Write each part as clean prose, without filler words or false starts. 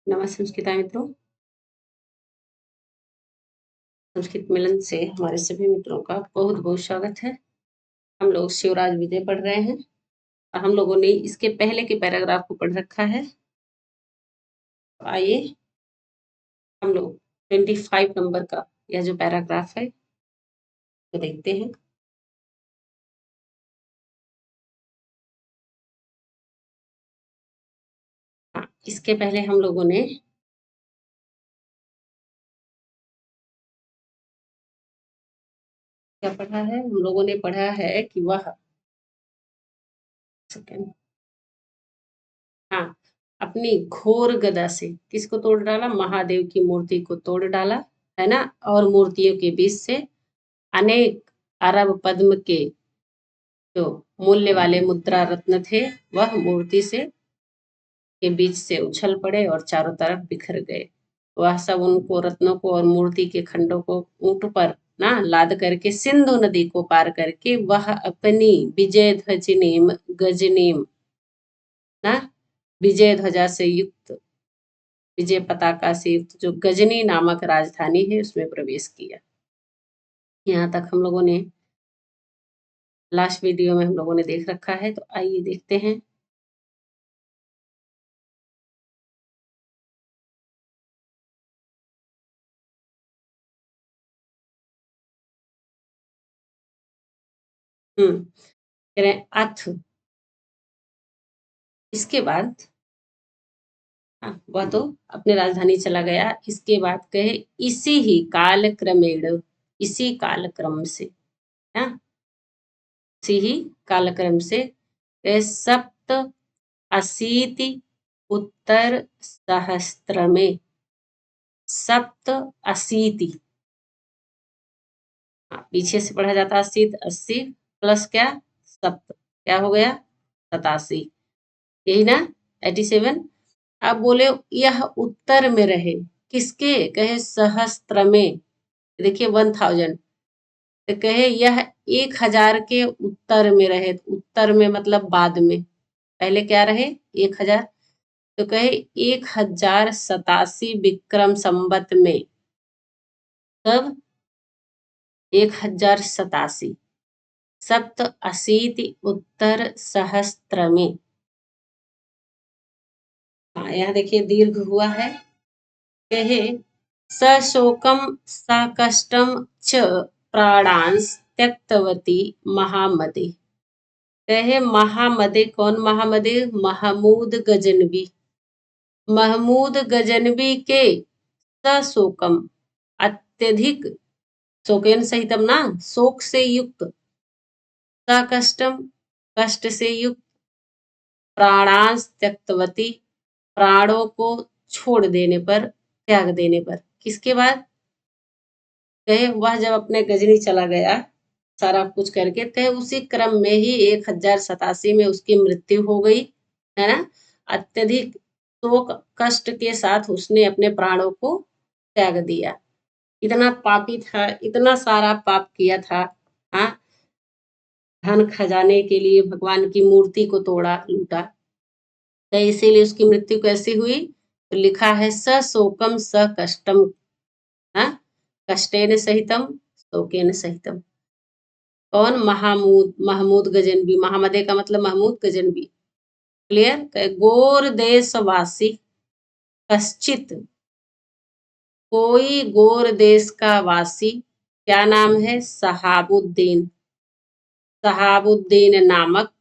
नमस्ते संस्कृता मित्रों, संस्कृत मिलन से हमारे सभी मित्रों का बहुत बहुत स्वागत है। हम लोग शिवराज विजय पढ़ रहे हैं और हम लोगों ने इसके पहले के पैराग्राफ को पढ़ रखा है। तो आइए हम लोग 25 नंबर का यह जो पैराग्राफ है तो देखते हैं। हाँ, इसके पहले हम लोगों ने क्या पढ़ा है? हम लोगों ने पढ़ा है कि वह सेकंड हाँ, अपनी घोर गदा से किसको तोड़ डाला? महादेव की मूर्ति को तोड़ डाला, है ना। और मूर्तियों के बीच से अनेक अरब पद्म के जो मूल्य वाले मुद्रा रत्न थे वह मूर्ति से के बीच से उछल पड़े और चारों तरफ बिखर गए। वह सब उनको रत्नों को और मूर्ति के खंडों को ऊंट पर ना लाद करके सिंधु नदी को पार करके वह अपनी विजय ध्वजनीम गजनीम ना विजय ध्वजा से युक्त विजय पताका से युक्त जो गजनी नामक राजधानी है उसमें प्रवेश किया। यहाँ तक हम लोगों ने लास्ट वीडियो में हम लोगों ने देख रखा है, तो आइए देखते हैं। कह रहे हैं अथ इसके बाद वह तो अपने राजधानी चला गया। इसके बाद कहे इसी ही काल क्रमेण, इसी काल क्रम से हाँ, इसी ही कालक्रम से कहे सप्त अशीति उत्तर सहस्त्र में, सप्त अशीति पीछे से पढ़ा जाता है 80 प्लस क्या सप्त क्या हो गया 87, यही ना 87। अब बोले यह उत्तर में रहे, किसके? कहे सहस्त्र में, देखिए 1000, तो कहे यह 1000 के उत्तर में रहे। उत्तर में मतलब बाद में, पहले क्या रहे 1000, तो कहे 1087 विक्रम संवत में, तब 1087 सप्त अशीति उत्तर सहस्त्र में। यहाँ देखिए दीर्घ हुआ है। कहे सशोकम साकष्टम च प्राणांस त्यक्तवती महामदे। कहे महामदे, कौन महामदे? महमूद गजनवी, महमूद गजनवी के सशोकम अत्यधिक शोकेन सहितम ना, शोक से युक्त, साकष्टम कष्ट से युक्त, प्राणांस त्यक्तवती प्राणों को छोड़ देने पर, त्याग देने पर। किसके बाद? कहे वह जब अपने गजनी चला गया सारा कुछ करके, कहे उसी क्रम में ही 1087 में उसकी मृत्यु हो गई, है ना। अत्यधिक शोक कष्ट के साथ उसने अपने प्राणों को त्याग दिया। इतना पापी था, इतना सारा पाप किया था। हाँ, धन खजाने के लिए भगवान की मूर्ति को तोड़ा, लूटा, तो इसीलिए उसकी मृत्यु कैसी हुई? तो लिखा है सशोकम स कष्टम, हाँ, कष्टेन सहितम शोकेन सहितम। कौन? महमूद, महमूद गजनवी, महामदे का मतलब महमूद गजनवी। क्लियर? गोर देशवासी कश्चित, कोई गोर देश का वासी, क्या नाम है? सहाबुद्दीन, सहाबुद्दीन नामक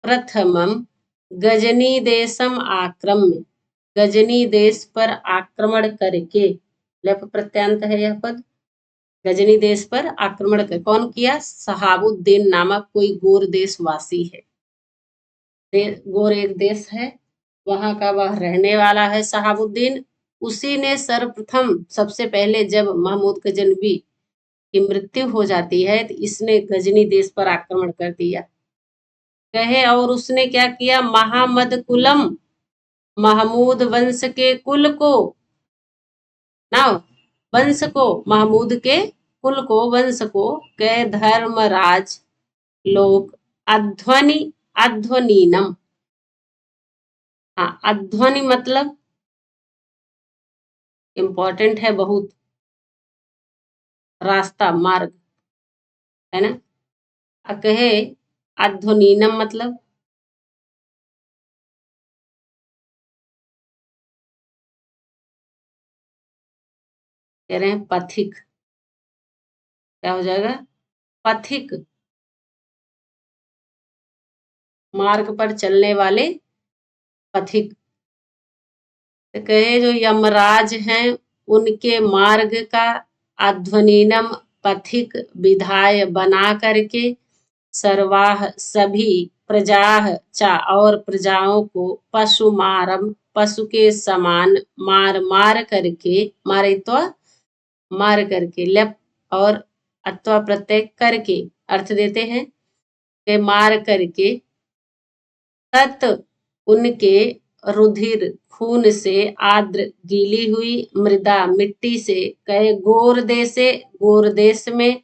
प्रथमम गजनी देशम आक्रम्य, गजनी देश पर आक्रमण करके, लप प्रत्यांत है यह पद, गजनी देश पर आक्रमण कर कौन किया? सहाबुद्दीन नामक कोई गोर देशवासी है। गोर एक देश है, वहां का वह रहने वाला है सहाबुद्दीन। उसी ने सर्वप्रथम, सबसे पहले जब महमूद गजनवी की मृत्यु हो जाती है तो इसने गजनी देश पर आक्रमण कर दिया। कहे और उसने क्या किया? महामद कुलम, महमूद वंश के कुल को ना, वंश को, महमूद के कुल को, वंश को, कह धर्मराज लोक अध्वनि, अध्वनीनम, हाँ, अध्वनि मतलब इम्पोर्टेंट है बहुत, रास्ता मार्ग, है ना। कहे अध्वनीनम मतलब कह रहे हैं पथिक, क्या हो जाएगा, पथिक, मार्ग पर चलने वाले पथिक। तो कहे जो यमराज हैं उनके मार्ग का अध्वनीनम पथिक विधाय बना करके सर्वाह सभी प्रजाह चा और प्रजाओं को पशु मारम पशु के समान मार मार करके, मारे तो मार करके, लेप और अत्वा प्रत्यय करके अर्थ देते हैं कि मार करके, तत् उनके रुधिर खून से आर्द्र गीली हुई मृदा मिट्टी से, कहे गोर देश में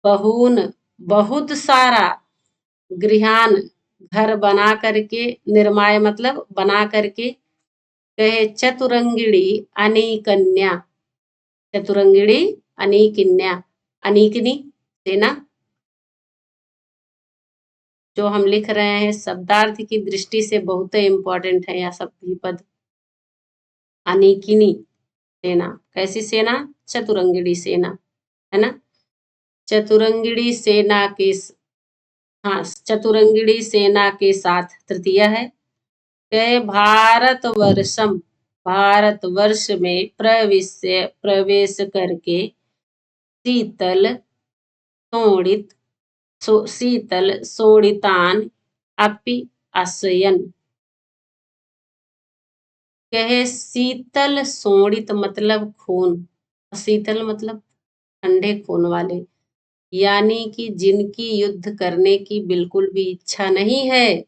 बहुन बहुत सारा गृहान घर बना करके, निर्माय मतलब बना करके, कहे चतुरंगिणी अनीकन्या, चतुरंगिणी अनीकिन्या, अनीकिनी सेना। जो हम लिख रहे हैं शब्दार्थ की दृष्टि से बहुत इंपॉर्टेंट है यह सब भी पद। अनीकिनी सेना, कैसी सेना, चतुरंगिणी सेना, है ना। चतुरंगिणी सेना के, हाँ, चतुरंगिणी सेना के साथ तृतीय है। भारतवर्षम, भारतवर्ष में प्रवेश करके शीतल शोणित शीतल शोणितान अपि आश्रयन, कहे शीतल शोणित मतलब खून, शीतल मतलब ठंडे खून वाले, यानी कि जिनकी युद्ध करने की बिल्कुल भी इच्छा नहीं है,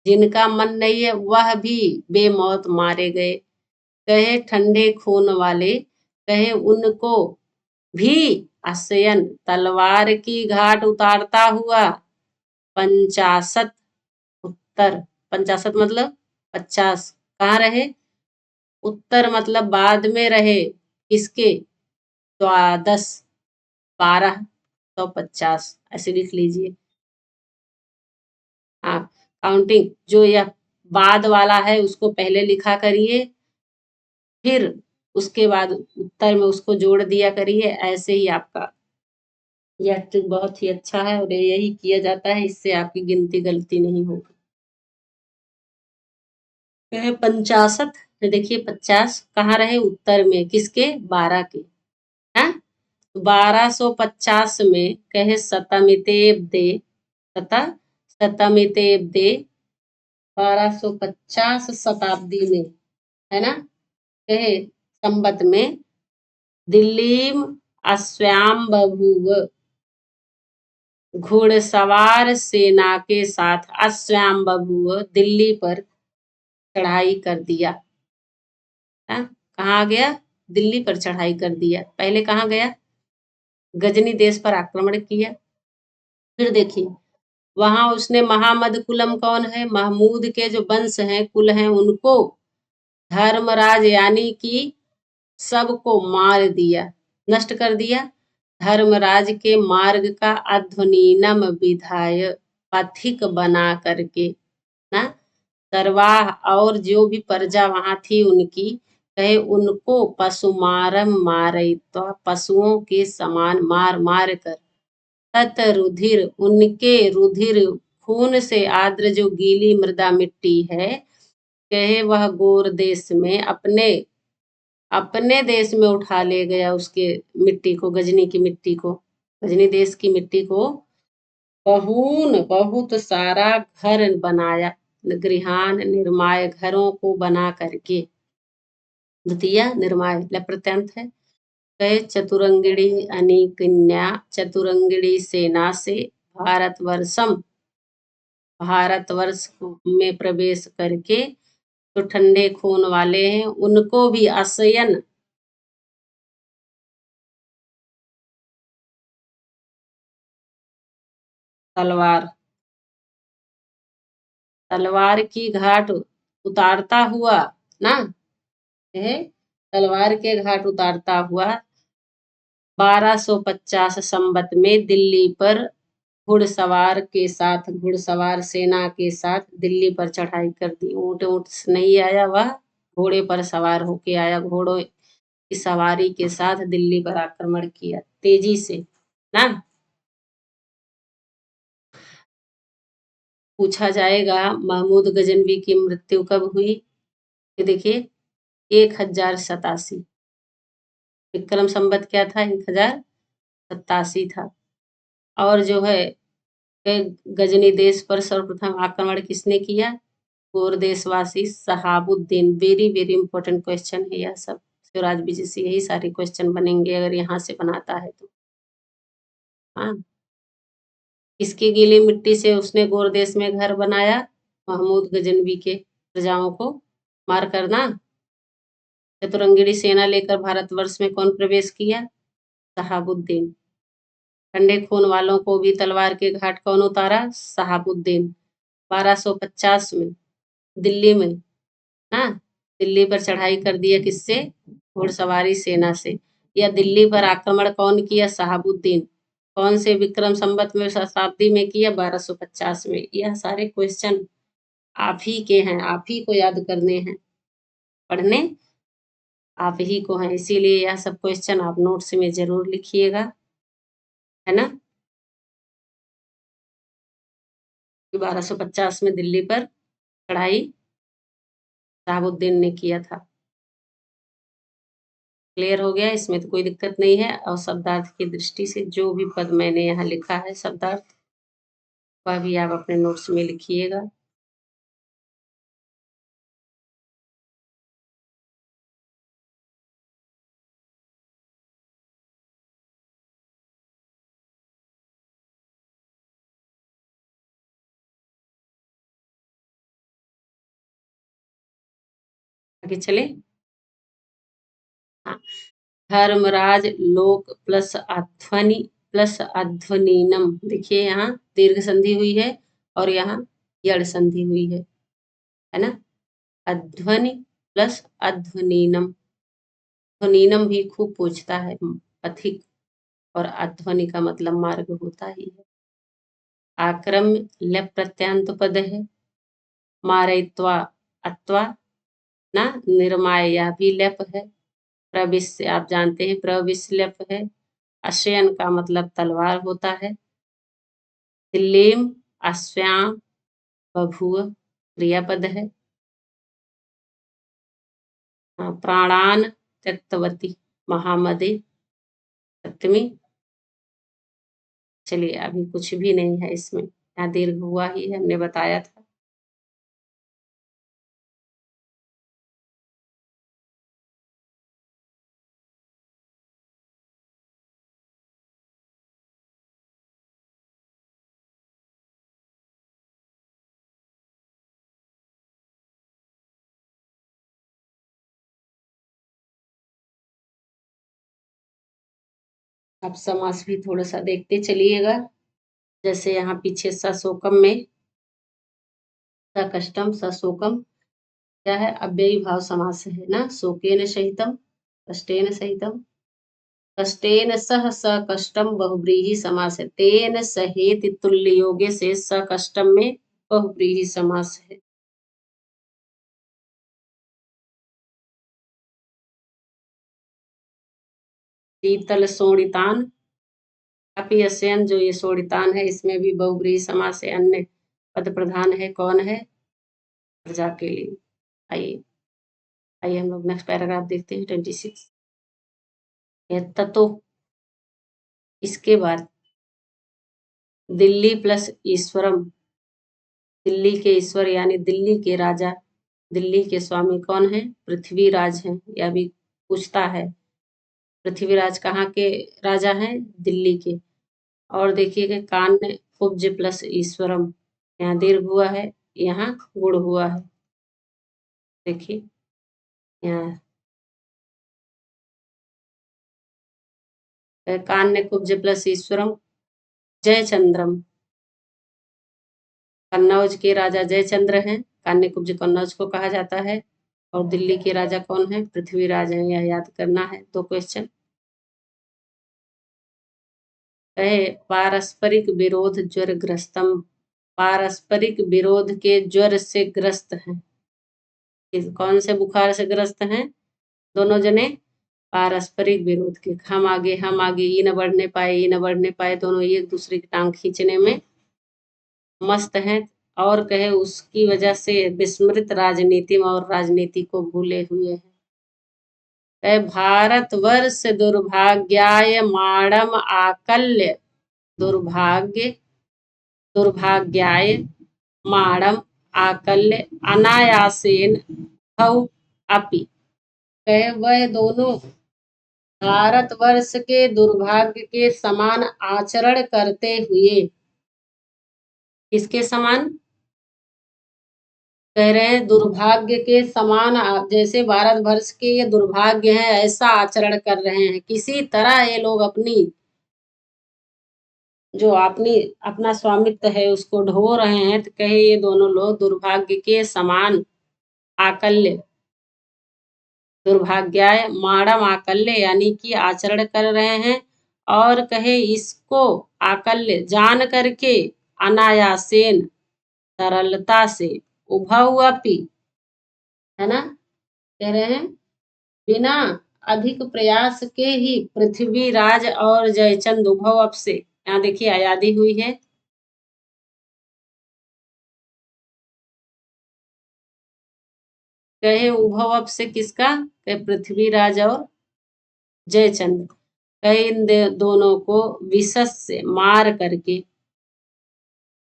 जिनका मन नहीं है, वह भी बेमौत मारे गए। कहे ठंडे खून वाले, कहे उनको भी आश्रयन तलवार की घाट उतारता हुआ 50 उत्तर, 50 मतलब 50, कहाँ रहे, उत्तर मतलब बाद में रहे, किसके, द्वादश 12 तो 50 ऐसे लिख लीजिए। हाँ, काउंटिंग जो यह बाद वाला है उसको पहले लिखा करिए, फिर उसके बाद उत्तर में उसको जोड़ दिया करिए, ऐसे ही आपका यह ट्रिक बहुत ही अच्छा है और यही किया जाता है, इससे आपकी गिनती गलती नहीं होगी। 50, देखिए 50 कहाँ रहे, उत्तर में, किसके, 12 के, है। 1250 में कहे सतमितेब दे, सता सतमितेब दे 1250 शताब्दी में, है ना, कहे संबत में दिल्लीम अश्व्याम बभूव, घुड़सवार सेना के साथ अश्व्याम बभूव दिल्ली पर चढ़ाई कर दिया, है, कहाँ गया, दिल्ली पर चढ़ाई कर दिया। पहले कहाँ गया, गजनी देश पर आक्रमण किया। फिर देखिए वहां उसने महामद कुलम कौन है, महमूद के जो वंश हैं, कुल हैं, उनको धर्मराज यानी कि सबको मार दिया, नष्ट कर दिया। धर्मराज के मार्ग का अध्वनीनम विधाय पथिक बना करके ना, सरवाह और जो भी प्रजा वहां थी उनकी, कहे उनको पशुमारम मारे तो पशुओं के समान मार मार कर, तत रुधिर उनके रुधिर खून से आर्द्र जो गीली मृदा मिट्टी है, कहे वह गोर देश में अपने अपने देश में उठा ले गया, उसके मिट्टी को, गजनी की मिट्टी को, गजनी देश की मिट्टी को, बहुन बहुत सारा घर बनाया, गृहान निर्माय घरों को बना करके, द्वितीय निर्माय लप्रत्यंत है। कहे चतुरंगिणी अनिकन्या, चतुरंगिणी सेना से भारतवर्षम, भारतवर्ष में प्रवेश करके तो ठंडे खून वाले हैं उनको भी आश्रयन, तलवार, तलवार की घाट उतारता हुआ ना, है तलवार के घाट उतारता हुआ 1250 संवत में दिल्ली पर घुड़सवार सेना के साथ दिल्ली पर चढ़ाई कर दी। ऊंट ऊंट से नहीं आया, वह घोड़े पर सवार होके आया, घोड़ों की सवारी के साथ दिल्ली पर आक्रमण किया तेजी से ना। पूछा जाएगा महमूद गजनवी की मृत्यु कब हुई? ये देखिए 1087। विक्रम संवत क्या था? 1087 था। और जो है गजनी देश पर सर्वप्रथम आक्रमण किसने किया? गोर देशवासी Shahabuddin. Very very important question है यह सब। शिवराज बीजी से यही सारे क्वेश्चन बनेंगे अगर यहाँ से बनाता है तो। हाँ, किसकी गीली मिट्टी से उसने गोर देश में घर बनाया? महमूद गजनवी के प्रजाओं को मार करना। चतुरंगिणी सेना लेकर भारतवर्ष में कौन प्रवेश किया? शहाबुद्दीन। ठंडे खून वालों को भी तलवार के घाट कौन उतारा? शहाबुद्दीन। 1250 में दिल्ली में ना, दिल्ली पर चढ़ाई कर दिया किससे? घुड़सवारी सेना से। या दिल्ली पर आक्रमण कौन किया? शहाबुद्दीन। कौन से विक्रम संवत में, शताब्दी में किया? 1250 में। यह सारे क्वेश्चन आप ही के हैं, आप ही को याद करने हैं, पढ़ने आप ही को हैं, इसीलिए यह सब क्वेश्चन आप नोट्स में जरूर लिखिएगा, है ना। 1250 में दिल्ली पर चढ़ाई शहाबुद्दीन ने किया था। क्लियर हो गया? इसमें तो कोई दिक्कत नहीं है। और शब्दार्थ की दृष्टि से जो भी पद मैंने यहाँ लिखा है शब्दार्थ, वह भी आप अपने नोट्स में लिखिएगा। आगे चले। हाँ, धर्मराज लोक प्लस अध्वनि प्लस अध्वनीनम। देखिए यहाँ दीर्घ संधि हुई है और यहाँ यड़ संधि हुई है ना। अध्वनि प्लस अध्वनीनम। ध्वनीनम भी खूब पूछता है, पथिक, और अध्वनि का मतलब मार्ग होता ही है। आक्रम्य लप प्रत्यांत पद है। मारयित्वा अत्वा ना, निर्माया भी लप है। प्रविश्य आप जानते हैं प्रविश्यलप है। अश्वयन का मतलब तलवार होता है। दिल्लीम अश्व्याम बभुव क्रियापद है। प्राणान त्यक्तवती महामदे सप्तमी। चलिए अभी कुछ भी नहीं है इसमें, यहाँ दीर्घ हुआ ही है, हमने बताया था। अब समास भी थोड़ा सा देखते चलिएगा। जैसे यहाँ पीछे सशोकम में सकष्टम सशोकम क्या है? अव्ययी भाव समास है ना। शोकेन सहितम कष्टेन सहितम। कष्टेन सह सकष्टम बहुव्रीहि समास है। तेन सहेत तुल्य योगे से सकष्टम में बहुव्रीहि समास है। शीतल शोणितान अपि अस्यन, जो ये शोणितान है इसमें भी बहुव्रीहि समास है। अन्य पद प्रधान है, कौन है? प्रजा के लिए। आइए आइए हम लोग नेक्स्ट पैराग्राफ देखते हैं 26। ततो, इसके बाद दिल्ली प्लस ईश्वरम। दिल्ली के ईश्वर यानी दिल्ली के राजा, दिल्ली के स्वामी कौन है? पृथ्वीराज हैं। यह भी पूछता है। पृथ्वीराज कहाँ के राजा हैं? दिल्ली के। और देखिएगा कान में कुब्ज प्लस ईश्वरम, यहाँ दीर्घ हुआ है, यहाँ गुण हुआ है। देखिए यहाँ कान्य कुब्ज प्लस ईश्वरम जयचंद्रम। कन्नौज के राजा जयचंद्र हैं। कान्य कुब्ज कन्नौज को कहा जाता है। और दिल्ली के राजा कौन है? पृथ्वीराज है, यह याद करना है। 2 क्वेश्चन। कहे पारस्परिक विरोध ज्वरग्रस्तम, पारस्परिक विरोध के ज्वर से ग्रस्त हैं। कौन से बुखार से ग्रस्त हैं दोनों जने? पारस्परिक विरोध के, हम आगे, ये न बढ़ने पाए, ये न बढ़ने पाए, दोनों एक दूसरे की टांग खींचने में मस्त हैं। और कहे उसकी वजह से विस्मृत राजनीति में और राजनीति को भूले हुए हैं। कहे भारतवर्ष दुर्भाग्याय माणम आकल्य, दुर्भाग्य, दुर्भाग्याय माणम आकल्य अनायासेन भव अपि। कहे वह दोनों भारतवर्ष के दुर्भाग्य के समान आचरण करते हुए, किसके समान? कह रहे हैं दुर्भाग्य के समान, जैसे भारतवर्ष के ये दुर्भाग्य है ऐसा आचरण कर रहे हैं। किसी तरह ये लोग अपना स्वामित्व है उसको ढो रहे हैं। तो कहे ये दोनों लोग दुर्भाग्य के समान आकल्य, दुर्भाग्याय माणम आकल्य यानी कि आचरण कर रहे हैं। और कहे इसको आकल्य जान करके अनायासेन, सरलता से, उभवपि, है ना, कह रहे हैं बिना अधिक प्रयास के ही पृथ्वीराज और जयचंद उभव से, यहाँ देखिए आयादी हुई है। कहे उभव से किसका? कहे पृथ्वीराज और जयचंद। कहे इन दोनों को विशस से मार करके,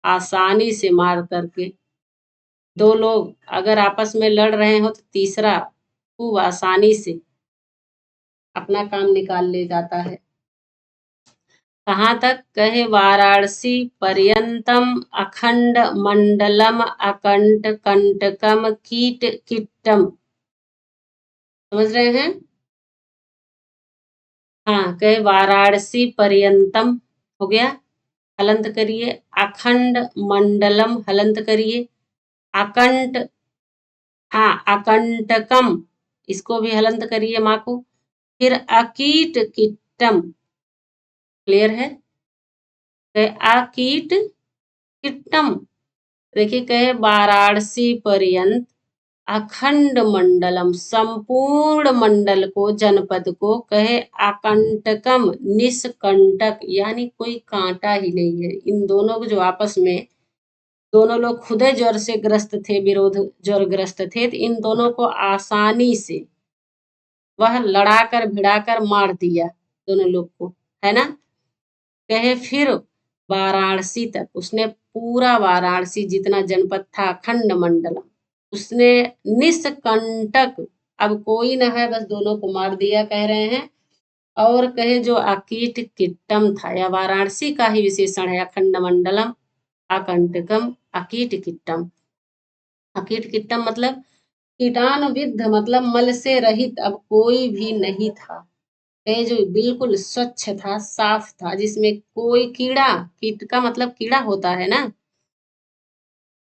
आसानी से मार करके, 2 लोग अगर आपस में लड़ रहे हो तो तीसरा खूब आसानी से अपना काम निकाल ले जाता है। कहाँ तक? कहे वाराणसी पर्यंतम अखंड मंडलम अकंट कंटकम कीट कीटम। समझ रहे हैं? हाँ, कहे वाराणसी पर्यंतम हो गया, हलंत करिए। अखंड मंडलम हलंत करिए। अकंट, हाँ अकंटकम, इसको भी हलंत करिए माँ को। फिर अकीट कीटम, क्लियर है? कहे अकीट कीटम। देखिए कहे वाराणसी पर्यंत अखंड मंडलम, संपूर्ण मंडल को, जनपद को, कहे अकंटकम, निष्कंटक यानी कोई कांटा ही नहीं है। इन दोनों को जो आपस में, दोनों लोग खुदे ज्वर से ग्रस्त थे, विरोध ज्वरग्रस्त थे, तो इन दोनों को आसानी से वह लड़ाकर भिड़ाकर मार दिया दोनों लोग को, है ना। कहे फिर वाराणसी तक उसने, पूरा वाराणसी जितना जनपद था, अखंड मंडलम, उसने निष्कंटक, अब कोई न है, बस दोनों को मार दिया, कह रहे हैं। और कहे जो अकीट किट्टम था, या वाराणसी का ही विशेषण है, अखंड मंडलम अकंटकम अकीट किट्टम। अकीट किट्टम मतलब कीटाणुविद्ध, मतलब मल से रहित, अब कोई भी नहीं था। कहे जो बिल्कुल स्वच्छ था, साफ था, जिसमें कोई कीड़ा, कीट का मतलब कीड़ा होता है ना,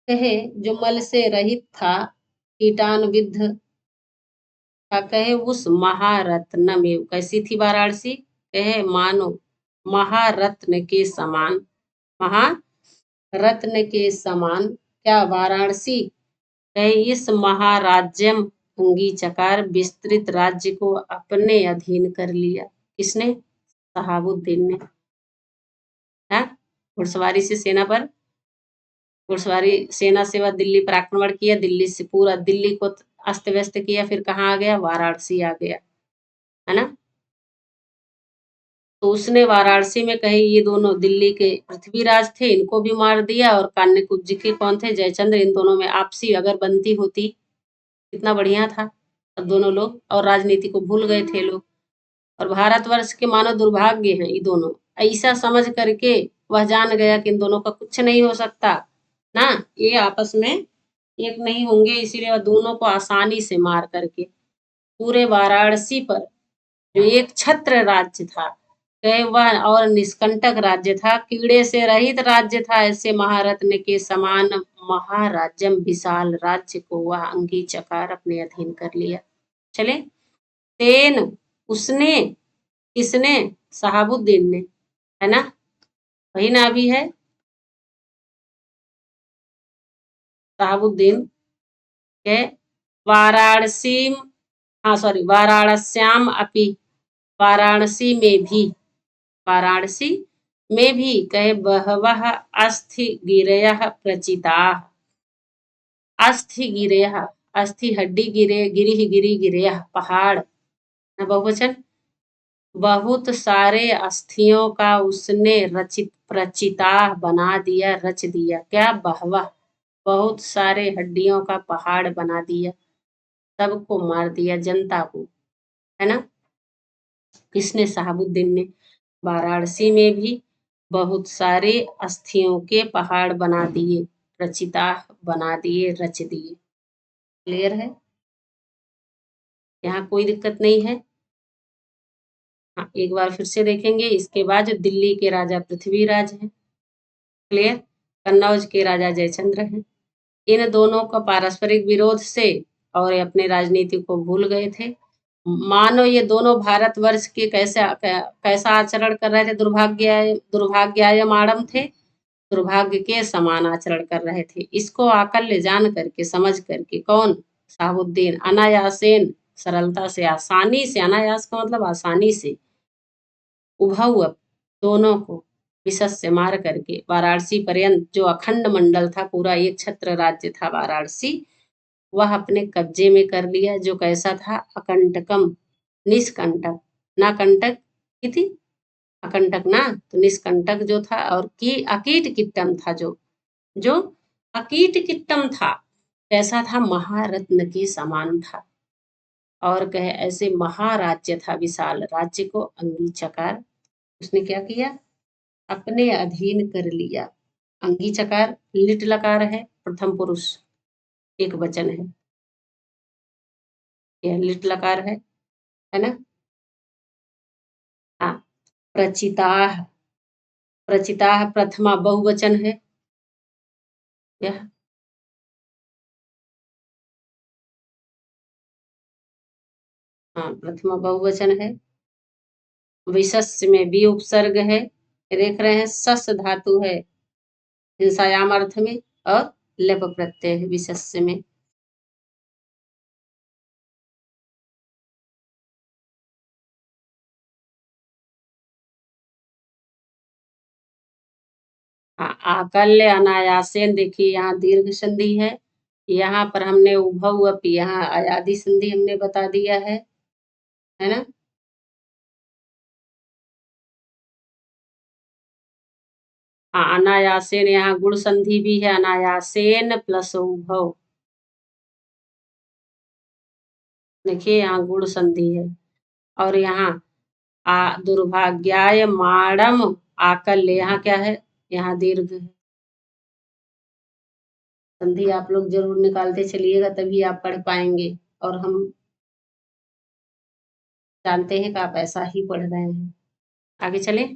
कहे जो मल से रहित था, कीटाणुविद्ध था। कहे उस महारत्न में, कैसी थी वाराणसी? कहे मानो महारत्न के समान, महारत्न के समान क्या वाराणसी? कहे इस महाराज्यम अंगी चकार, विस्तृत राज्य को अपने अधीन कर लिया। किसने? शहाबुद्दीन ने। घुड़सवारी से सेना पर, घुड़सवारी सेना से वह दिल्ली पर आक्रमण किया, दिल्ली से पूरा दिल्ली को अस्त व्यस्त किया। फिर कहाँ आ गया? वाराणसी आ गया, है ना। तो उसने वाराणसी में, कहे ये दोनों दिल्ली के पृथ्वीराज थे, इनको भी मार दिया। और कान्यकुब्ज के कौन थे? जयचंद्र। इन दोनों में आपसी अगर बनती होती कितना बढ़िया था। अब दोनों लोग और राजनीति को भूल गए थे लोग, और भारतवर्ष के मानव दुर्भाग्य हैं ये दोनों। ऐसा समझ करके वह जान गया कि इन दोनों का कुछ नहीं हो सकता ना, ये आपस में एक नहीं होंगे, इसीलिए वह दोनों को आसानी से मार करके पूरे वाराणसी पर, जो एक छत्र राज्य था, कहे वह और निष्कंटक राज्य था, कीड़े से रहित राज्य था, ऐसे महारत्न के समान महाराज्यम विशाल राज्य को वह अंगीचकार अपने अधीन कर लिया। चले, तेन उसने, किसने, शहाबुद्दीन ने, है ना, वही ना अभी है शहाबुद्दीन के, वाराणसी, हाँ सॉरी, वाराणस्याम अपि, वाराणसी में भी, वाराणसी में भी कहे बहवः अस्थि गिरयः प्रचिताः, अस्थि गिरयः, अस्थि हड्डी गिरे, गिरी गिरी गिरयः पहाड़, ना बहुवचन, बहुत सारे अस्थियों का उसने रचित प्रचिता बना दिया, रच दिया, क्या, बहवा, बहुत सारे हड्डियों का पहाड़ बना दिया, सबको मार दिया, जनता को, है ना, किसने, शहाबुद्दीन ने, वाराणसी में भी बहुत सारे अस्थियों के पहाड़ बना दिए, रचिता बना दिए, रच दिए। क्लियर है, यहाँ कोई दिक्कत नहीं है। हाँ, एक बार फिर से देखेंगे। इसके बाद जो दिल्ली के राजा पृथ्वीराज हैं, क्लियर, कन्नौज के राजा जयचंद्र हैं, इन दोनों का पारस्परिक विरोध से और ये अपने राजनीति को भूल गए थे। मानो ये दोनों भारतवर्ष के कैसा आचरण कर रहे थे, दुर्भाग्यायमाणम थे, दुर्भाग्य के समान आचरण कर रहे थे। इसको आकल्य जान करके, समझ करके, कौन, शहाबुद्दीन, अनायासेन, सरलता से, आसानी से, अनायास का मतलब आसानी से, उभव दोनों को विशस से मार करके वाराणसी पर्यंत, जो अखंड मंडल था, पूरा एक छत्र राज्य था वाराणसी, वह अपने कब्जे में कर लिया, जो कैसा था, अकंटकम, निष्कंटक, ना कंटक की थी, अकंटक ना, तो निष्कंटक जो था, और की अकीट किट्टम था, जो जो अकीट किट्टम था, कैसा था, महारत्न के समान था, और कहे ऐसे महाराज्य था, विशाल राज्य को अंगीचकार उसने क्या किया, अपने अधीन कर लिया। अंगी चकार लिट लकार है, प्रथम पुरुष एक वचन है, यह लिट लकार है ना। हाँ, प्रचिताह, प्रचिताह प्रथमा बहुवचन है, यह, हाँ, प्रथमा बहुवचन है। विशस्य में भी उपसर्ग है, देख रहे हैं, सस धातु है हिंसायाम अर्थ में, और लप प्रत्यय है विशस्य में। हाँ, आकल्य अनायासेन, देखिए यहाँ दीर्घ संधि है, यहाँ पर हमने उभव अपि, यहाँ अयादि संधि हमने बता दिया है ना। हाँ, अनायासेन, यहाँ गुण संधि भी है, अनायासेन प्लस उभव, देखिए यहाँ गुण संधि है, और यहाँ दुर्भाग्याय माणम आकल्य, यहाँ क्या है, यहाँ दीर्घ है। संधि आप लोग जरूर निकालते चलिएगा, तभी आप पढ़ पाएंगे, और हम जानते हैं कि आप ऐसा ही पढ़ रहे हैं। आगे चले,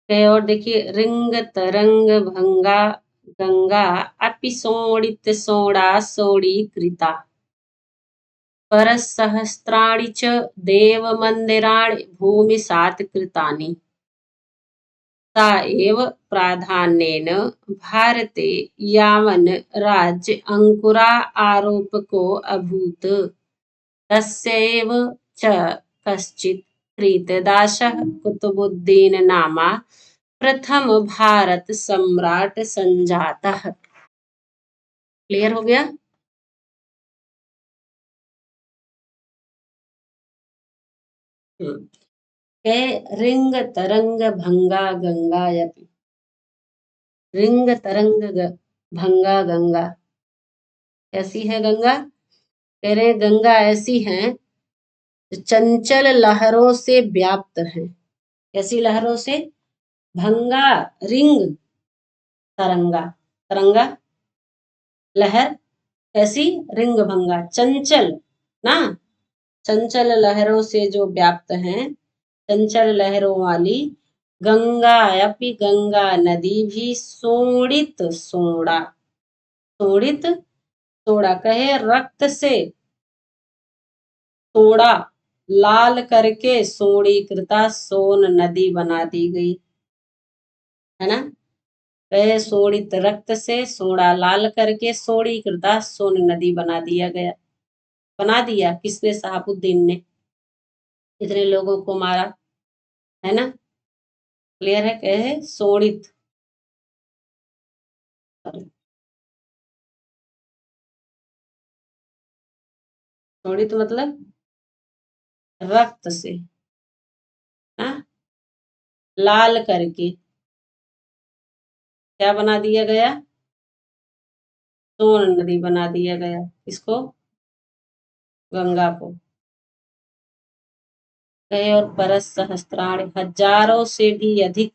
और देखिए, रिंग तरंग भंगा गंगा अपि सोणित सोणा सोणी कृता, परसहस्राणि च देवमन्दिराणि भूमिसात् कृतानि, सा एव प्राधान्येन भारते यावन् राज्य अंकुरा आरोपको अभूत्, तस्यैव च कश्चित् कृतदासः कुतुबुद्दीन नामा प्रथम भारत सम्राट संजातः। क्लियर हो गया। रिंग तरंग भंगा गंगायपि। रिंग तरंग भंगा गंगा, कैसी है गंगा? कह रहे गंगा ऐसी है जो चंचल लहरों से व्याप्त है। कैसी लहरों से? भंगा, रिंग, तरंगा, तरंगा लहर, कैसी? रिंग भंगा, चंचल ना, चंचल लहरों से जो व्याप्त हैं, चंचल लहरों वाली गंगा, अपि गंगा नदी भी सोड़ित सोड़ा, सोड़ित सोड़ा कहे रक्त से सोड़ा, लाल करके सोड़ीकृता सोन नदी बना दी गई, है ना। कहे सोड़ित रक्त से सोड़ा लाल करके सोड़ीकृता सोन नदी बना दिया गया। बना दिया किसने? शहाबुद्दीन ने। इतने लोगों को मारा, है ना। क्लियर है? कहे सोड़ित, सोड़ित मतलब रक्त से, हाँ, लाल करके क्या बना दिया गया? सोन नदी बना दिया गया। इसको? गंगा को। कहे और परस सहस्त्राण, हजारों से भी अधिक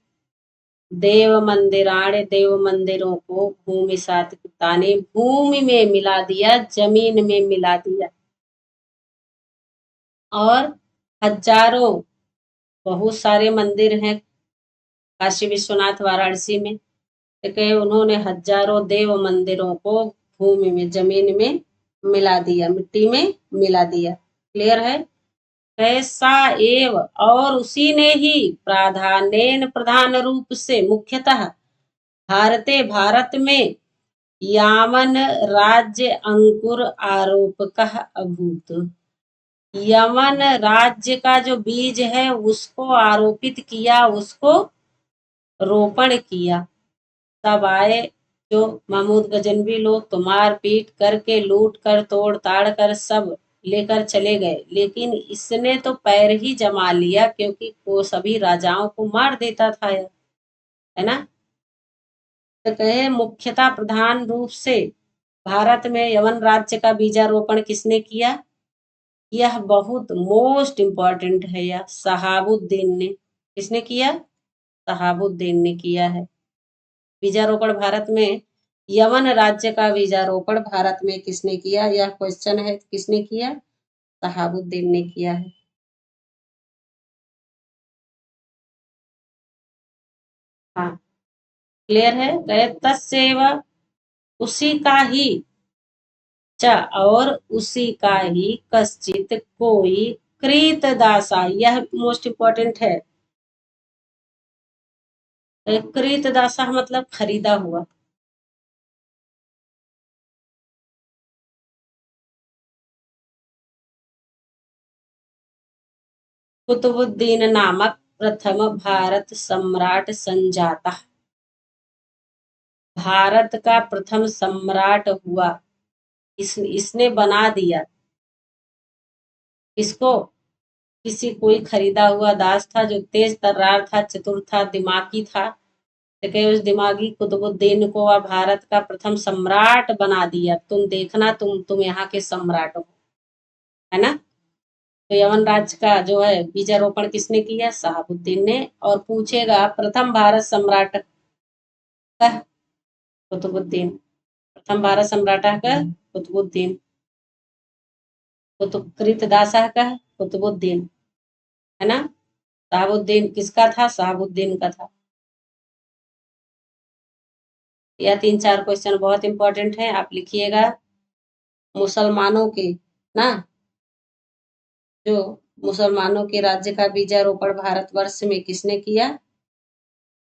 देव मंदिराण, देव मंदिरों को भूमि सात ने भूमि में मिला दिया, जमीन में मिला दिया। और हजारों, बहुत सारे मंदिर हैं काशी विश्वनाथ वाराणसी में, तो कहे उन्होंने हजारों देव मंदिरों को भूमि में, जमीन में मिला दिया, मिट्टी में मिला दिया। क्लियर है? कैसा एव, और उसी ने ही प्राधान्यन, प्रधान रूप से, मुख्यतः भारते, भारत में यामन राज्य अंकुर आरोपकः अभूत, यमन राज्य का जो बीज है उसको आरोपित किया, उसको रोपण किया। तब आए जो महमूद गजनवी लोग तो मार पीट करके, लूट कर, तोड़ ताड़ कर सब लेकर चले गए, लेकिन इसने तो पैर ही जमा लिया, क्योंकि वो सभी राजाओं को मार देता था, है ना। तो कहे मुख्यतः प्रधान रूप से भारत में यवन राज्य का बीजारोपण किसने किया? यह बहुत मोस्ट इंपॉर्टेंट है, यह शहाबुद्दीन ने। किसने किया? शहाबुद्दीन ने किया है। बीजारोपण भारत में, यवन राज्य का बीजारोपण भारत में किसने किया? यह क्वेश्चन है, किसने किया? शहाबुद्दीन ने किया है। हाँ, क्लियर है? कहे तत्सेव, उसी का ही, च, और उसी का ही, कश्चित कोई, कृत दासा, यह मोस्ट इंपॉर्टेंट है। कृत दासा मतलब खरीदा हुआ। कुतुबुद्दीन नामक प्रथम भारत सम्राट संजाता, भारत का प्रथम सम्राट हुआ, इसने बना दिया। इसको? किसी कोई खरीदा हुआ दास था जो तेज तर्रार था, चतुर था, दिमागी था, लेकिन उस दिमागी कुतुबुद्दीन को वह भारत का प्रथम सम्राट बना दिया। तुम देखना, तुम यहाँ के सम्राट हो, है ना। तो यवन राज्य का जो है बीजारोपण किसने किया? शहाबुद्दीन ने। और पूछेगा प्रथम भारत सम्राट का? कुतुबुद्दीन। प्रथम भारत सम्राट का कुतुबुद्दीन। कुतुब कृतदासा का कुतुबुद्दीन, है ना। शहाबुद्दीन किसका था? शहाबुद्दीन का था। यह 3-4 क्वेश्चन बहुत इंपॉर्टेंट है, आप लिखिएगा। मुसलमानों के ना, जो मुसलमानों के राज्य का बीजारोपण भारतवर्ष में किसने किया?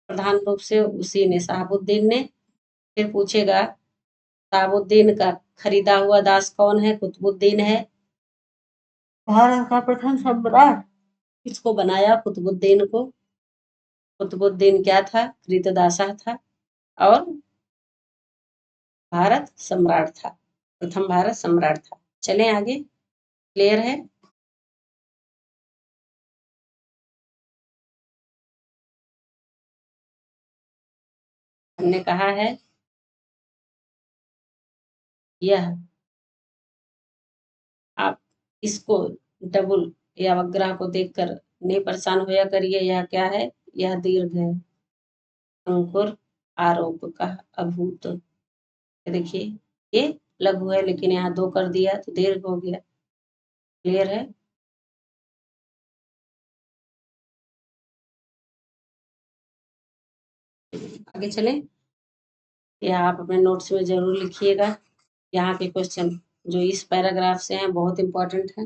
प्रधान रूप से उसी ने, शहाबुद्दीन ने। फिर पूछेगा शहाबुद्दीन का खरीदा हुआ दास कौन है? कुतुबुद्दीन है। भारत का प्रथम सम्राट किसको बनाया? कुतुबुद्दीन को। कुतुबुद्दीन क्या था? कृतदासा था, और भारत सम्राट था, प्रथम भारत सम्राट था। चलें आगे। क्लियर है? हमने कहा है यह, आप इसको डबल या अवग्रह को देखकर नहीं परेशान होया करिए। यह क्या है? यह दीर्घ है। अंकुर आरोप का अभूत। देखिए ये लघु है लेकिन यहाँ दो कर दिया तो दीर्घ हो गया। क्लियर है? आगे चलें। यह आप अपने नोट्स में जरूर लिखिएगा। यहाँ के क्वेश्चन जो इस पैराग्राफ से हैं बहुत इंपॉर्टेंट है।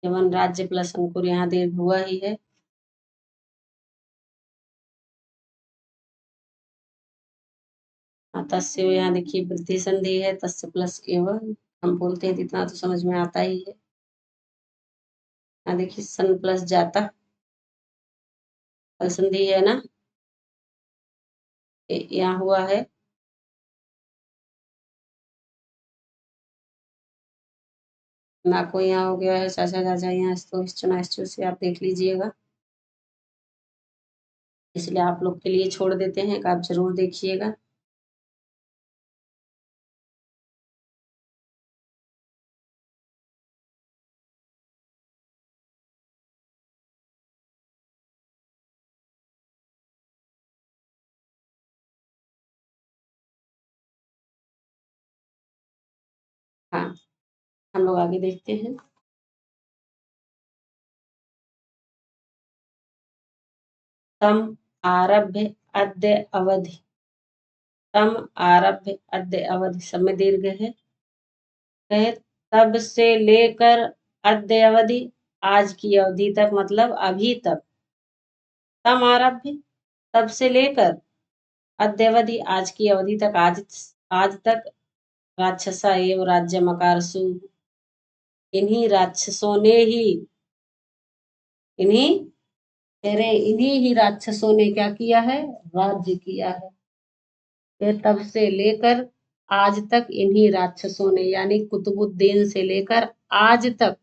यमन राज्य प्लस अंकुर यहाँ दीर्घ हुआ ही है। तस्य यहाँ देखिए वृद्धि संधि है, तस्य प्लस एवं हम बोलते हैं इतना तो समझ में आता ही है। यहाँ देखिए सन प्लस जाता, फल संधि है ना, यहाँ हुआ है। ना कोई यहाँ हो गया है, चाचा चाचा यहाँ तो से आप देख लीजिएगा। इसलिए आप लोग के लिए छोड़ देते हैं कि आप जरूर देखिएगा। हाँ, हम लोग आगे देखते हैं। तम आरभ्य अद्य अवधि, तम आरभ्य अद्य अवधि सब में दीर्घ है। कहे तब से लेकर अद्य अवधि, आज की अवधि तक, मतलब अभी तक। तम आरभ्य तब से लेकर, अद्य अवधि आज की अवधि तक, आज तक। राक्षसा एवं राज्य मकारसु, इन्हीं राक्षसों ने ही, इन्हीं तेरे इन्हीं ही राक्षसों ने क्या किया है? राज्य किया है। फिर तब से लेकर आज तक इन्हीं राक्षसों ने, यानी कुतुबुद्दीन से लेकर आज तक।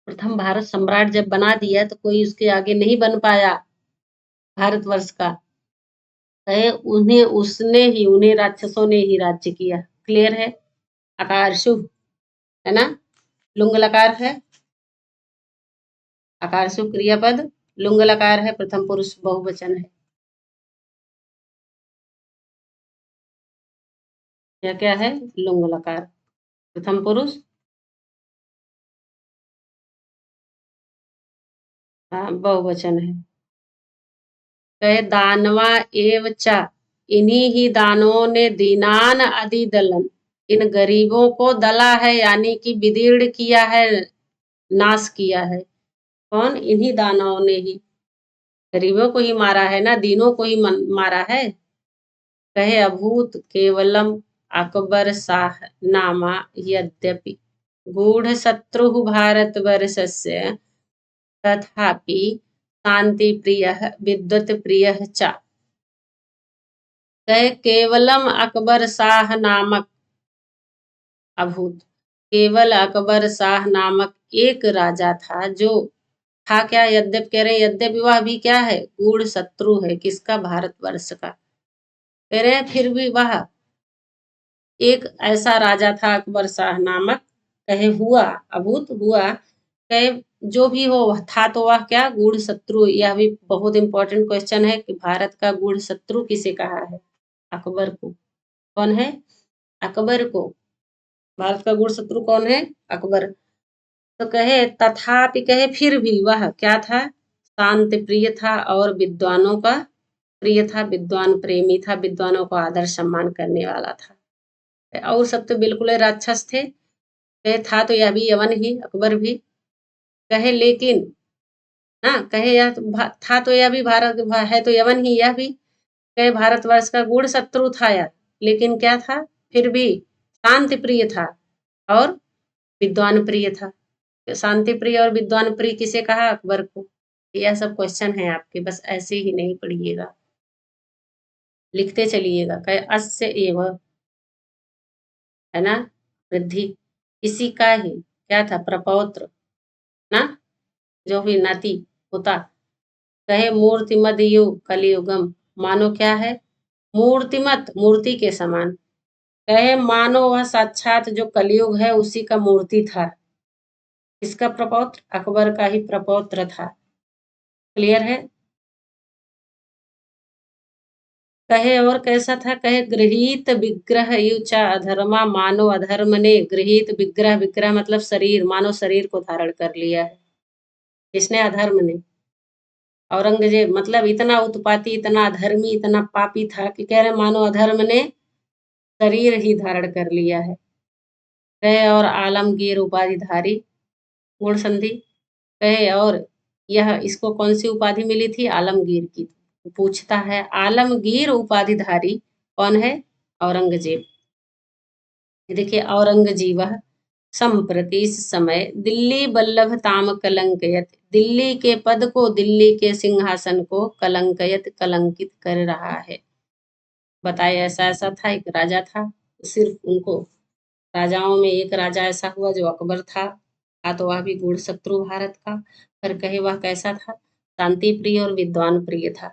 प्रथम भारत सम्राट जब बना दिया तो कोई उसके आगे नहीं बन पाया भारतवर्ष का। है उन्हें, उसने ही, उन्हें राक्षसों ने ही राज्य किया। क्लियर है? आकार शुभ है ना, लुंग लकार है। आकार शुभ क्रियापद लुंग लकार है, प्रथम पुरुष बहुवचन है। यह क्या है? लुंग लकार, प्रथम पुरुष बहुवचन है। कहे दानवा एव चा, इन्हीं ही दानवों ने दीनान आदि दलन, इन गरीबों को दला है यानी कि विदीर्ण किया है, नाश किया है। कौन? इन्हीं दानवों ने ही गरीबों को ही मारा है ना, दीनों को ही मारा है। कहे अभूत केवलम अकबर शाह नामा, यद्यपि गूढ़ शत्रु भारत वर्षस्य, तथापि शांति प्रिय विद्वत प्रिय च। कहे केवलम अकबर शाह नामक अभूत, केवल अकबर शाह नामक एक राजा था जो था क्या? यद्यप कह रहे, यद्यपि वह भी क्या है? गूढ़ शत्रु है। किसका? भारतवर्ष का। कह रहे हैं फिर भी वह एक ऐसा राजा था अकबर शाह नामक। कहे हुआ, अभूत हुआ, कहे जो भी हो था तो वह क्या? गूढ़ शत्रु। यह भी बहुत इंपॉर्टेंट क्वेश्चन है कि भारत का गूढ़ शत्रु किसे कहा है? अकबर को। कौन है? अकबर को। भारत का गूढ़ शत्रु कौन है? अकबर। तो कहे तथापि, कहे फिर भी वह क्या था? शांत प्रिय था और विद्वानों का प्रिय था, विद्वान प्रेमी था, विद्वानों को आदर सम्मान करने वाला था। और सब तो बिल्कुल राक्षस थे। कहे था तो यह भी यवन ही, अकबर भी। कहे लेकिन, हाँ, कहे यह तो था तो यह भी भारत है तो यवन ही, यह भी। कहे भारतवर्ष का गूढ़ शत्रु था यह, लेकिन क्या था? फिर भी शांति प्रिय था और विद्वान प्रिय था। शांति प्रिय और विद्वान प्रिय किसे कहा? अकबर को। यह सब क्वेश्चन है आपके, बस ऐसे ही नहीं पढ़िएगा, लिखते चलिएगा। कहे अस्य एव, है ना, वृद्धि, इसी का ही क्या था? प्रपौत्र ना, जो भी नाती होता। कहे मूर्तिमद यु कलियुगम, मानो क्या है? मूर्तिमत, मूर्ति के समान। कहे मानो वह साक्षात जो कलियुग है उसी का मूर्ति था। इसका प्रपौत्र अकबर का ही प्रपौत्र था। क्लियर है? कहे और कैसा था? कहे गृहीत विग्रह युचा अधर्मा, मानो अधर्म ने गृहीत विग्रह, विग्रह मतलब शरीर, मानो शरीर को धारण कर लिया है। इसने अधर्म ने। औरंगजेब मतलब इतना उत्पाती, इतना अधर्मी, इतना पापी था कि कह रहे मानो अधर्म ने शरीर ही धारण कर लिया है। कहे और आलमगीर उपाधिधारी, गुण संधि। कहे और यह इसको कौन सी उपाधि मिली थी? आलमगीर की। पूछता है आलमगीर उपाधिधारी कौन है? औरंगजेब। ये देखिए औरंगजेब संप्रति इस समय दिल्ली बल्लभ ताम कलंकयत, दिल्ली के पद को, दिल्ली के सिंहासन को कलंकयत, कलंकित कर रहा है। बताए ऐसा ऐसा था, एक राजा था, सिर्फ उनको राजाओं में एक राजा ऐसा हुआ जो अकबर था तो वह भी गूढ़ शत्रु भारत का। पर कहे वह कैसा था? शांति प्रिय और विद्वान प्रिय था,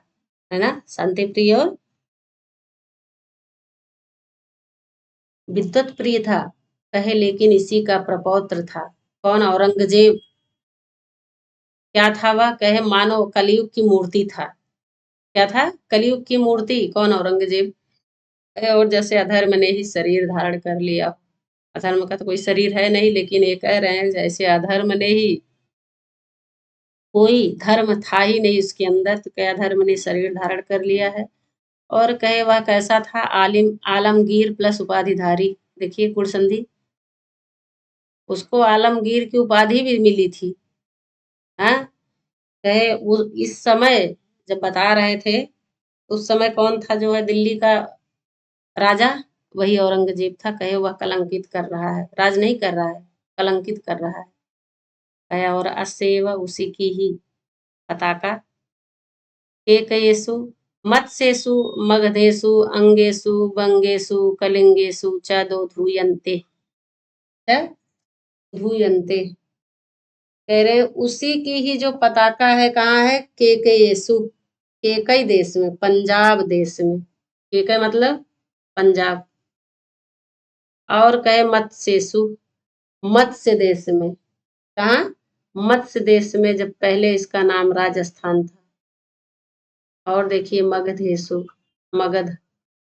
है ना? शांति प्रिय और विद्वत प्रिय था। कहे लेकिन इसी का प्रपौत्र था। कौन? औरंगजेब। क्या था वह? कहे मानो कलयुग की मूर्ति था। क्या था? कलयुग की मूर्ति। कौन? औरंगजेब। कहे और जैसे अधर्म ने ही शरीर धारण कर लिया। अधर्म का तो कोई शरीर है नहीं, लेकिन ये कह रहे हैं जैसे अधर्म ने ही, कोई धर्म था ही नहीं उसके अंदर, तो क्या धर्म ने शरीर धारण कर लिया है। और कहे वह कैसा था? आलमगीर प्लस उपाधिधारी। देखिए गुण संधि, उसको आलमगीर की उपाधि भी मिली थी। हाँ, कहे वो इस समय जब बता रहे थे, उस समय कौन था जो है दिल्ली का राजा? वही औरंगजेब था। कहे वह कलंकित कर रहा है, राज नहीं कर रहा है, कलंकित कर रहा है। कहे और असेव उसी की ही पताका, केकयेषु मत्स्येषु मगधेषु अंगेषु बंगेषु कलिंगेषु च दोधूयन्ते, च धूयन्ते। कह रहे उसी की ही जो पताका है, कहाँ है? केकयेषु, केकई देश में, पंजाब देश में। केकई मतलब पंजाब। और कहे मत्स्येषु, मत्स्य देश में। कहाँ? मत्स्य देश में, जब पहले इसका नाम राजस्थान था। और देखिए मगधेशु, मगध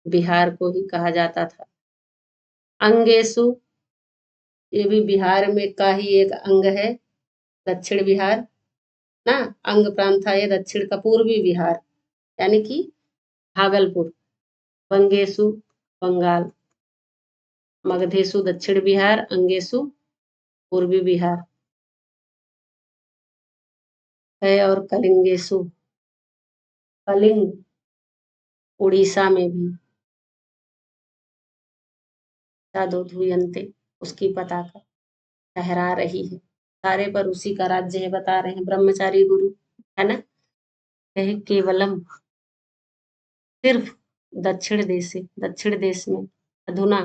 बिहार को ही कहा जाता था। अंगेशु, ये भी बिहार में का ही एक अंग है, दक्षिण बिहार ना, अंग प्रांत था ये दक्षिण का, पूर्वी बिहार यानी कि भागलपुर। बंगेशु बंगाल, मगधेशु दक्षिण बिहार, अंगेशु पूर्वी बिहार है। और कलिंगेशु, कलिंग उड़ीसा में भी। साधु धुयंते, उसकी पताका फहरा रही है। सारे पर उसी का राज्य है, बता रहे हैं ब्रह्मचारी गुरु, है ना? कहे केवलम, सिर्फ दक्षिण देश में, अधुना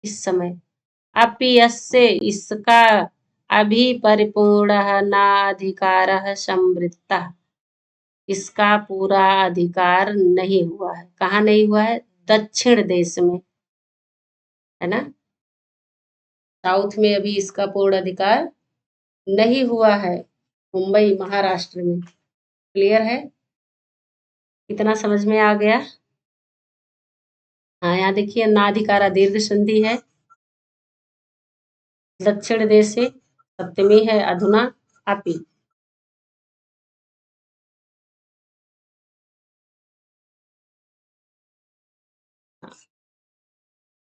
इस समय, अपि यस्य इसका अभी परिपूर्ण नाधिकार संवृत्ता, इसका पूरा अधिकार नहीं हुआ है। कहाँ नहीं हुआ है? दक्षिण देश में, है ना? साउथ में अभी इसका पूर्ण अधिकार नहीं हुआ है। मुंबई महाराष्ट्र में। क्लियर है? इतना समझ में आ गया? हाँ, यहाँ देखिए नाधिकारा दीर्घ संधि है, दक्षिण देशे सप्तमी है, अधुना अपि।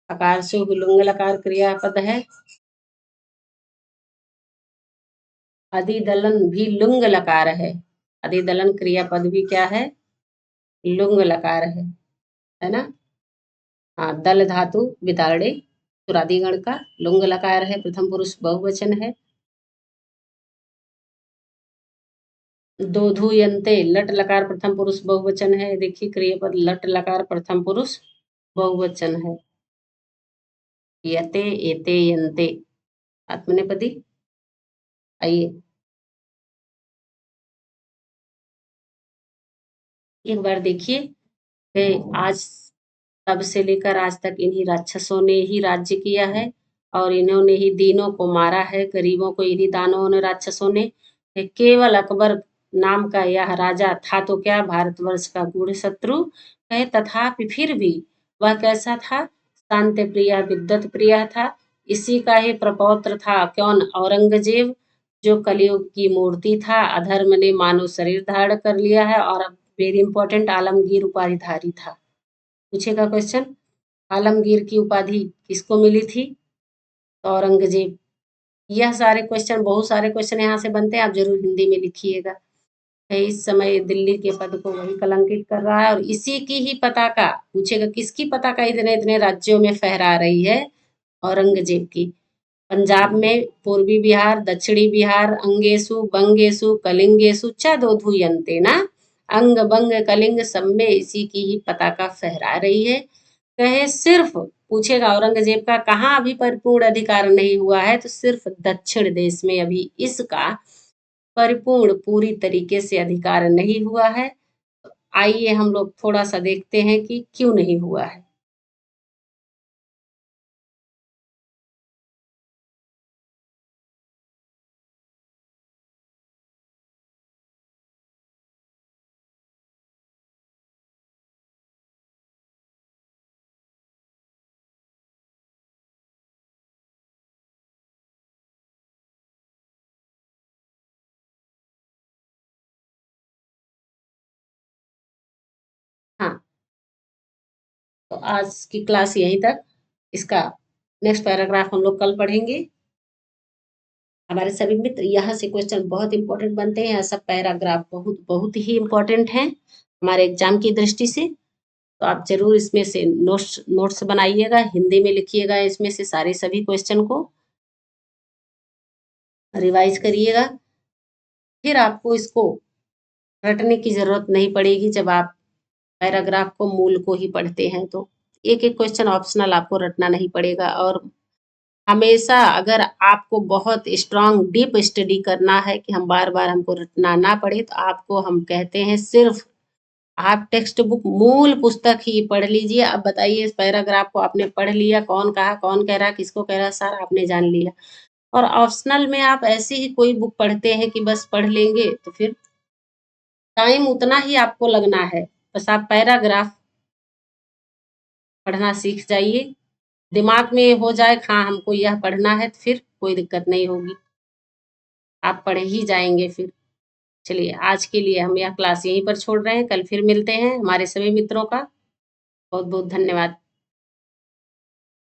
अकार से लुंग लकार क्रियापद है। अधिदलन भी लुंग लकार है। अधिदलन क्रियापद भी क्या है? लुंग लकार है ना? हाँ, दल धातु विदारणे तुरादिगण का लुंग लकार है, प्रथम पुरुष बहुवचन है। दोधुयन्ते लट लकार प्रथम पुरुष बहुवचन है। देखिए क्रियापद लट लकार प्रथम पुरुष बहुवचन है। यते एते यन्ते आत्मनेपदी। आइए एक बार देखिए कि आज तब से लेकर आज तक इन्हीं राक्षसों ने ही राज्य किया है और इन्होंने ही दीनों को मारा है, गरीबों को इन्हीं दानवों ने, राक्षसों ने। केवल अकबर नाम का यह राजा था तो क्या भारतवर्ष का गूढ़ शत्रु है, तथापि फिर भी वह कैसा था? शांत प्रिय, विद्वत प्रिय था। इसी का ही प्रपौत्र था कौन? औरंगजेब, जो कलयुग की मूर्ति था। अधर्म ने मानव शरीर धारण कर लिया है और अब वेरी इंपॉर्टेंट, आलमगीर उपाधिधारी था। पूछेगा क्वेश्चन, आलमगीर की उपाधि किसको मिली थी? तो औरंगजेब। यह सारे क्वेश्चन, बहुत सारे क्वेश्चन यहाँ से बनते हैं, आप जरूर हिंदी में लिखिएगा। इस समय दिल्ली के पद को वही कलंकित कर रहा है और इसी की ही पताका, पूछेगा किसकी पताका इतने इतने राज्यों में फहरा रही है? औरंगजेब की। पंजाब में पूर्वी बिहार, दक्षिणी बिहार, अंगेशु, बंगेशु, कलिंगेशु च दोधुयंते ना, अंग बंग कलिंग सब में इसी की ही पताका फहरा रही है। कहे सिर्फ, पूछेगा औरंगजेब का कहाँ अभी परिपूर्ण अधिकार नहीं हुआ है? तो सिर्फ दक्षिण देश में अभी इसका परिपूर्ण पूरी तरीके से अधिकार नहीं हुआ है। आइए हम लोग थोड़ा सा देखते हैं कि क्यों नहीं हुआ है। हाँ, तो आज की क्लास यहीं तक। इसका नेक्स्ट पैराग्राफ हम लोग कल पढ़ेंगे। हमारे सभी मित्र, यहाँ से क्वेश्चन बहुत इंपॉर्टेंट बनते हैं। सब पैराग्राफ बहुत बहुत ही इंपॉर्टेंट हैं हमारे एग्जाम की दृष्टि से। तो आप जरूर इसमें से नोट्स नोट्स बनाइएगा, हिंदी में लिखिएगा, इसमें से सारे सभी क्वेश्चन को रिवाइज करिएगा। फिर आपको इसको रटने की जरूरत नहीं पड़ेगी जब आप पैराग्राफ को मूल को ही पढ़ते हैं। तो एक एक क्वेश्चन ऑप्शनल, आपको रटना नहीं पड़ेगा। और हमेशा अगर आपको बहुत स्ट्रांग डीप स्टडी करना है कि हम बार बार हमको रटना ना पड़े, तो आपको हम कहते हैं सिर्फ आप टेक्स्ट बुक मूल पुस्तक ही पढ़ लीजिए। अब बताइए, इस पैराग्राफ को आपने पढ़ लिया, कौन कहा, कौन कह रहा, किसको कह रहा, सारा आपने जान लिया। और ऑप्शनल में आप ऐसी ही कोई बुक पढ़ते हैं कि बस पढ़ लेंगे, तो फिर टाइम उतना ही आपको लगना है। बस आप पैराग्राफ पढ़ना सीख जाइए, दिमाग में हो जाए हाँ हमको यह पढ़ना है, तो फिर कोई दिक्कत नहीं होगी, आप पढ़ ही जाएंगे फिर। चलिए, आज के लिए हम यह क्लास यहीं पर छोड़ रहे हैं। कल फिर मिलते हैं। हमारे सभी मित्रों का बहुत बहुत धन्यवाद।